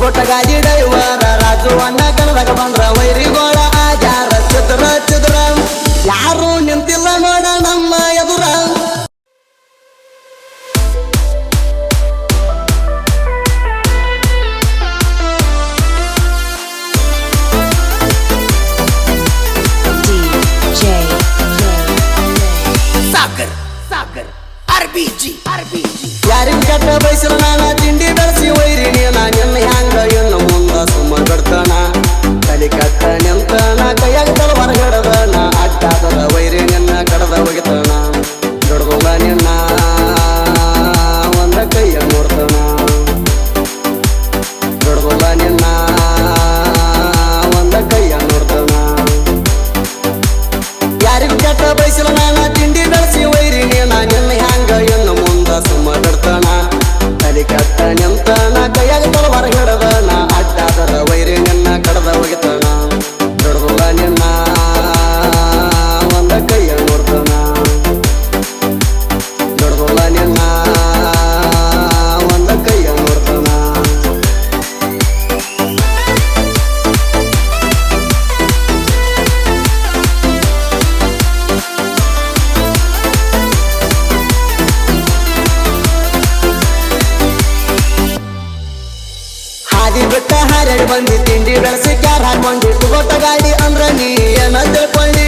ಗಾಡಿ ಡೈವರ ರಾಜು ಅಣ್ಣ ಕಣದಾಗ ಬಂದ್ರ ವೈರಿಗೋಳ ಆಜಾರ ಚಿದ್ರ ಚಿದ್ರ ಯಾರು ನಿಂತಿಲ್ಲ ನೋಡ ನಮ್ಮ ಎದುರ ಸಾಗರ್ ಸಾಗರ್ RBG ಯಾರಿಗ ಕೆಟ್ಟ ಬಯಸಿಲ್ಲ ನಾನ ತಿಂಡಿ ಬೆಳೆಸಿ ವೈರಿನಿ ನಿನ್ನ ಹ್ಯಾಂಗ ಇನ್ನು ಮುಂದ ಸುಮ್ಮ ಬಿಡ್ತಾನ ತಲೆ ಕಟ್ಟ ನಿಂತಾನ ಕೈಯಾಗ ತಲವಾರ ಹಿಡದನ ಅಟ್ಟಾದರ ವೈರಿ ನಿನ್ನ ಕಡದ ಹೋಗಿತಾನ ಹಿಡ್ದೋಗ ನಿನ್ನ ಒಂದ ಕೈಯ ನೋಡ್ತಾನ ಹಿಡ್ದೋಗ ನಿನ್ನ ಒಂದ ಕೈಯ ನೋಡ್ತಾನ ಯಾರಿಗೂ ಕೆಟ್ಟ ಬಯಸಿಲ್ಲ ನಾನ ತಿಂಡಿ ಬೆಳೆಸಿ ವೈರಿನಿ ನಿನ್ನ ಹ್ಯಾಂಗ ಇನ್ನು ಮುಂದ ಸುಮ್ಮ ಬಿಡ್ತಾನ ತಲೆ ಕಟ್ಟ ನಿಂತಾನ ಕೈಯಾಗ ತಲವಾರ ಹಿಡದನ ಅಡ್ಡಾದರ ವೈರಿ ನಿನ್ನ ಕಡದ ಹೋಗಿತಾನ ಹಿಡ್ದೋಗ ನಿನ್ನ ಒಂದ ಕೈಯ ನೋಡ್ತಾನ ಹಿಡ್ದೋಗ ನಿನ್ನ ಒಂದ ಕೈಯ ನೋಡ್ತಾನ ಹಾದಿ ಬಿಟ್ಟ ಹಾರಾಡಿ ಬಂದಿ ತಿಂಡಿ ಬೆಳೆಸಿ ಕ್ಯಾರ್ ಹಾಕೊಂಡಿ ತುಗೊಟ್ಟ ಗಾಡಿ ಅಂದ್ರ ನೀ ಏನ ತಿಳ್ಕೊಂಡಿ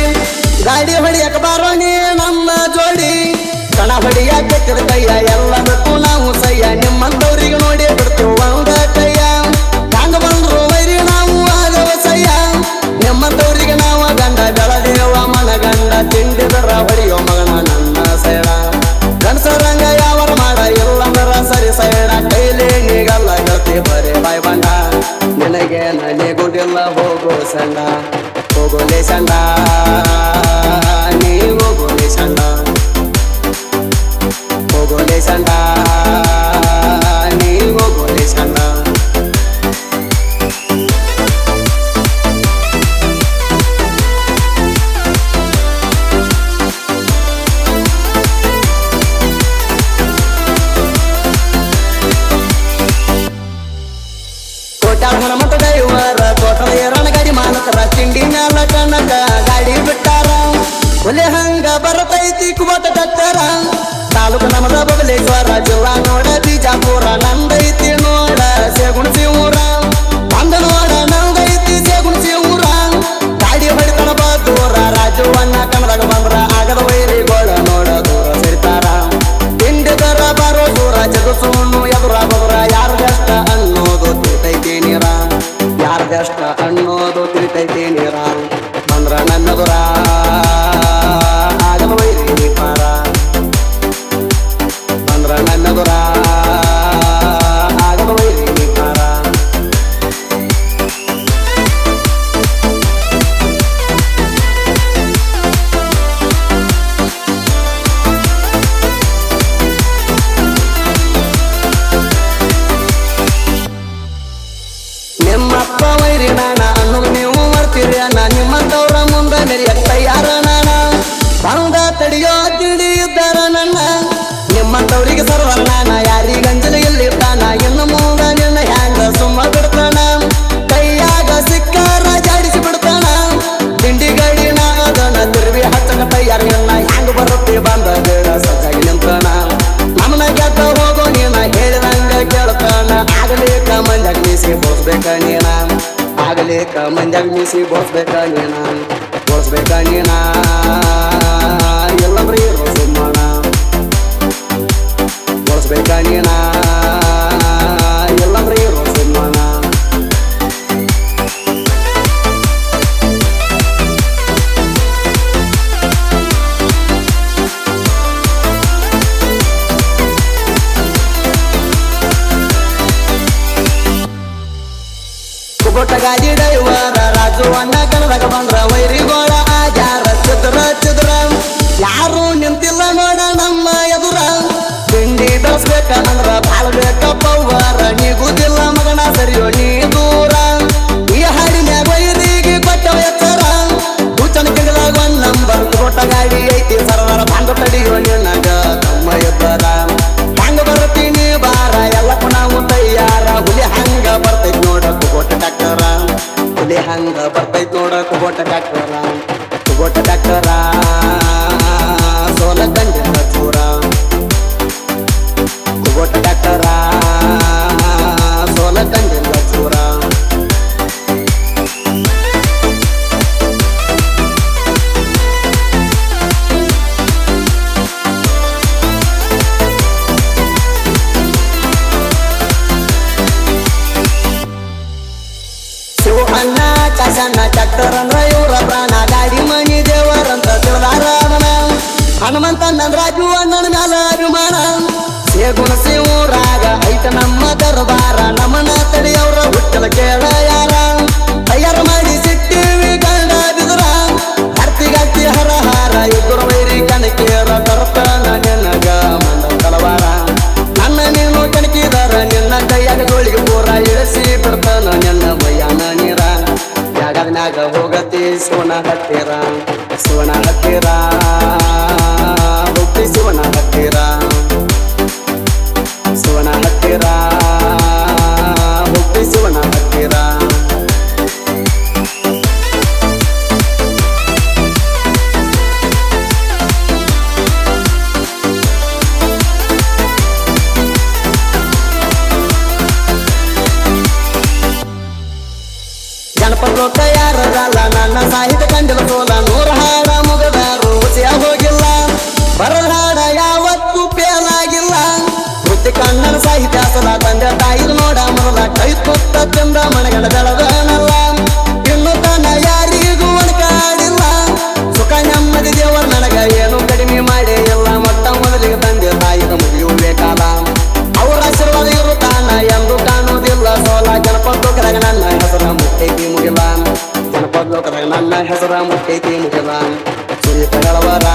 ಗಾಡಿ ಹೊಡಿಯಕ ಬಾರೋ ನೀ ನಮ್ಮ ಜೋಡಿ ಕಣ ಹೊಡಿಯಾಕ ಕೈಯ ಎಲ್ಲ ಬಿಟ್ಟು ನಾವು ಸಯ್ಯ ನಿಮ್ಮಂತವ್ರಿಗೆ ನೋಡಿ ಬಿಡ್ತೇವ ಒಂದ ಕೈಯ ಹಂಗ ಬಂದ್ರು ವೈರಿ ನಾವು ಆಗವ ಸಯ್ಯ ನಿಮ್ಮಂತವ್ರಿಗೆ ನಾವು ಗಂಡ ಬೆಳದೇವ ಮನಗಂಡ ತಿಂಡಿ ಬರ ಹೊಡಿಯೋ ಮಗನ ನನ್ನ ಸೈಡ ಗಣಸರಂಗ ಯಾವರ ಮಾಡ ಇಲ್ಲಂದ್ರ ಸರಿ ಸೈಡ ಕೈಲಿ ನೀಗಲ್ಲ ಗೆಳತಿ ಬರೇ ಬಾಯ್ ಬಂಡ ನಿನಗೆ ನನಗುಡಿಲ್ಲ ಹೋಗೋ ಸಂಡ ಹೋಗೋಲೆ ಸಂಡ ನೀ ಹೋಗೋಲೆ ಸಂಡ ಹೋಗೋಲೆ ಸಂಡ ನೀ ಹೋಗೋಲೆ ಸಂಡ ಕೋಟ್ಯಾಳ ಮತ ಡೈವರ ಕೋಟದ ಏರಣ ಗಾಡಿ ಮಾಲಕರ ತಿಂಡಿ ಮ್ಯಾಲ ಕಣಕ ಗಾಡಿ ಬಿಟ್ಟಾರ ಒಲೆ ಹಂಗ ಬರತೈತಿ ಕುಬಟ ಕಟ್ಟರ ತಾಲೂಕು ನಮದ ಬಬಲೇಶ್ವರ ಜಿಲ್ಲಾ ನೋಡ ಬಿಜಾಪುರ ನಂದೈತಿ ನೋಡ ಸೇಗುಣಸಿ ಊರ ಬಂದ ನೋಡ ನಂದೈತಿ ಸೇಗುಣಸಿ ಊರ ಗಾಡಿ ಹೊಡಿತನ ದೂರ ರಾಜವನ್ನ ಕಣದಾಗ ಬಂದ್ರ ಆಗದ ವೈರಿಗೋಳ ನೋಡ ದೂರ ಸರಿತಾರ ತಿಂಡಿ ದರ ಬರೋ ದೂರ ಜಗಸೂನು ಎದುರ ಬದುರ ಯಾರ್ದಷ್ಟ ಅನ್ನೋದು ತಿಳಿತೈತಿ ನೀರ ಯಾರ್ದಷ್ಟ ಅನ್ನೋದು ತಿಳಿತೈತಿ ನೀರ ಬಂದ್ರ ನನ್ನ ದೂರ ಆಗದ ವೈರಿ ಪಾರ ಬಂದ್ರ ನನ್ನ ದೂರ ಆಗದ ವೈರಿ ಪಾರ ನಿಮ್ಮಪ್ಪ ವೈರಿ ನಾನ ಅನ್ನೋದು ನೀವು ಮಾಡ್ತೀರಿ ಅಣ್ಣ ನಿಮ್ಮಂತವ್ರ ಮುಂದೆ ಮೆರಿಯಕ್ ತಯಾರ ನಾನ ಬಂದ ತಡಿಯೋ ತಿಳಿಯುತ್ತಾರ ನನ್ನ ನಿಮ್ಮಂತವ್ರಿಗೆ ಸರ್ವ ನಾನ ಯಾರಿಗಂಜಲಿ ಇಲ್ಲಿರ್ತಾನ ಇನ್ನು ಮುಂದ ನಿನ್ನ ಹ್ಯಾಂಗ ಸುಮ್ಮ ಬಿಡ್ತಾನ ಕೈಯಾಗ ಸಿಕ್ಕಾರ ಜಾಡಿಸಿ ಬಿಡ್ತಾನ ತಿಂಡಿ ಗಡಿ ನಾದನ ತಿರುವಿ ಹಚ್ಚಕ ತಯಾರ ನಿನ್ನ ಹ್ಯಾಂಗ ಬರುತ್ತೆ ಬಂದ ಬೇಡ ಸಜ್ಜಾಗಿ ನಿಂತಾನ ನಮ್ಮನ ಗೆದ್ದ ಹೋಗೋ ನೀನ ಹೇಳಿದಂಗ ಕೇಳ್ತಾನ ಆಗಲೇಕ ಮಂದ್ಯಾಗ ಮೀಸಿ ಬೋಸ್ಬೇಕ ನೀನ ಆಗಲೇಕ ಮಂದ್ಯಾಗ ಮೀಸಿ ಬೋಸ್ಬೇಕ ನೀನ ಬೋಸ್ಬೇಕ ನೀನ ಎಲ್ಲಬ್ರಿ ಇರೋ ಸುಮ್ಮನ ಬೋಸ್ಬೇಕ ನೀನ ಎಲ್ಲಬ್ರಿ ಇರೋ ಸುಮ್ಮನ ಕುಗೊಟ್ಟ ಗಾಡಿ ಡೈವರ ರಾಜು ಅಣ್ಣ ಕಣದಾಗ ಬಂದ್ರ ವೈರಿಗೋಳ ಆಜಾರ ಚಿದ್ರ ಚಿದ್ರ ಯಾರು ನಿಂತಿಲ್ಲ ನೋಡ ನಮ್ಮ ಎದುರ ತಿಂಡಿ ಬೆಳೆಸ್ಬೇಕ ಅಂದ್ರ ಬಾಳ್ಬೇಕ ಪವ್ವಾರ ನೀಗುದಿಲ್ಲ ಮಗನ ಸರಿಯೋ ನೀ ದೂರ ಈ ಹಾಡಿನ್ಯಾಗ ವೈರಿಗೆ ಕೊಟ್ಟವ ಎತ್ತರ ಹುಚ್ಚನ ಕಿಡಿದಾಗ ಒಂದ್ ನಂಬರ್ ಕುಗೊಟ್ಟ ಗಾಡಿ ಐತಿ ಸರದಾರ ಬಂದ ತಡಿಯೋ ನಿನ್ನಗ ತಮ್ಮ ಎತ್ತರ ಹಂಗ ಬರ್ತೀನಿ ಬಾರ ಎಲ್ಲ ನಾವು ತಯ್ಯಾರ ಹುಲಿ ಹಂಗ ಬರ್ತೈತಿ ಕುಬೋಟ ಡಾಕ್ಟರ ಸೋಲ ಕಂಡಿಲ್ಲ ಚೂರ ಕುಬೋಟ ಡಾಕ್ಟರ ಸೋಲ ಕಂಡಿಲ್ಲ ಚೂರ ಶಿವಣ್ಣ ಕಾಸಣ್ಣ ಟ್ಯಾಕ್ಟರ್ ಅಂದ್ರ ಇವ್ರ ಪ್ರಾಣ ಗಾಡಿ ಮನಿ ದೇವರಂತ ತಿಳಿದಾರ ಹನುಮಂತನ ರಾಜು ಅಣ್ಣನ ಮ್ಯಾಲ ಅಭಿಮಾನ ಸೇಗುಣ ಶಿವರಾಗ ಐತ ನಮ್ಮ ದರ್ಬಾರ ನಮನ ತಡಿಯವ್ರ ಹುಟ್ಟಲ ಕೇಳ ಯಾರ ತಯಾರ ಮಾಡಿ ಸಿಟ್ಟಿವಿ ಗಂಡ ಬಿದ್ರ ಹರ್ತಿಗತ್ತಿ ಹರಹಾರ ಇಬ್ಬರು ವೈರಿ ಕಣಕೇರ ತರ್ತಾನ ನಿನಗ ಮಂಡ ತಲವಾರ ನನ್ನ ನೀನು ಕಣಕಿದಾರ ನಿನ್ನ ಕೈಯಾಗ ಗೋಳಿಗೆ ಪೂರ ಇಳಿಸಿ ಬಿಡ್ತಾನ ನಿನ್ನ ಬಯ್ಯಾನ ನೀರ ಯಾಗದ್ನಾಗ ಹೋಗತಿ ಶಿವನ ಹತ್ತಿರ ಹೋಗ್ತಿ ಶಿವನ ಹತ್ತಿರ ಹೋಗ್ತಿ ಶಿವನ ಹತ್ತಿರ ಗಣಪತಿ ತಯಾರಲ್ಲ ನನ್ನ ಸಾಹಿತ್ಯ ಕಂಡಿಲ್ಲ ಸೋಲ 100 ಹಾಡ ಮುಗದಾರು ರುಚಿಯ ಹೋಗಿಲ್ಲ ಬರದ ಹಾಡ ಯಾವತ್ತೂ ಪೇಲಾಗಿಲ್ಲ ವೃತ್ತಿ ಕಣ್ಣನ ಸಾಹಿತ್ಯ ಸಲ ತಂದೆ ತಾಯಿ ನೋಡ ಮೊದಲ ಕೈ ತುತ್ತ ತಿಂದ ಮನೆಗಳ ಬೆಳದನಲ್ಲ ಇನ್ನು ತನ ಯಾರಿಗೂ ಒಣಕಾಡಿಲ್ಲ ಸುಖ ನೆಮ್ಮದಿ ದೇವರ ನನಗ ಏನು ಕಡಿಮೆ ಮಾಡೇ ಇಲ್ಲ ಮೊಟ್ಟ ಮೊದಲಿಗೆ ತಂದೆ ತಾಯಿಗ ಮುಗಿಯುವುದೇಕಾಲ ಅವರ ಆಶೀರ್ವಾದ ಇರುತ್ತಾನ ಎಂದು ಕಾಣುವುದಿಲ್ಲ ಸೋಲ ಜನಪದ ಲೋಕದಾಗ ನನ್ನ ಹೆಸರ ಮುಟ್ಟೈತಿ ಮುಗಿಲ ಜನಪದ ಲೋಕದಾಗ ನನ್ನ ಹೆಸರ ಮುಟ್ಟೈತಿ ಮುಗಿಲ ಸುರಿತ ಹೇಳವರ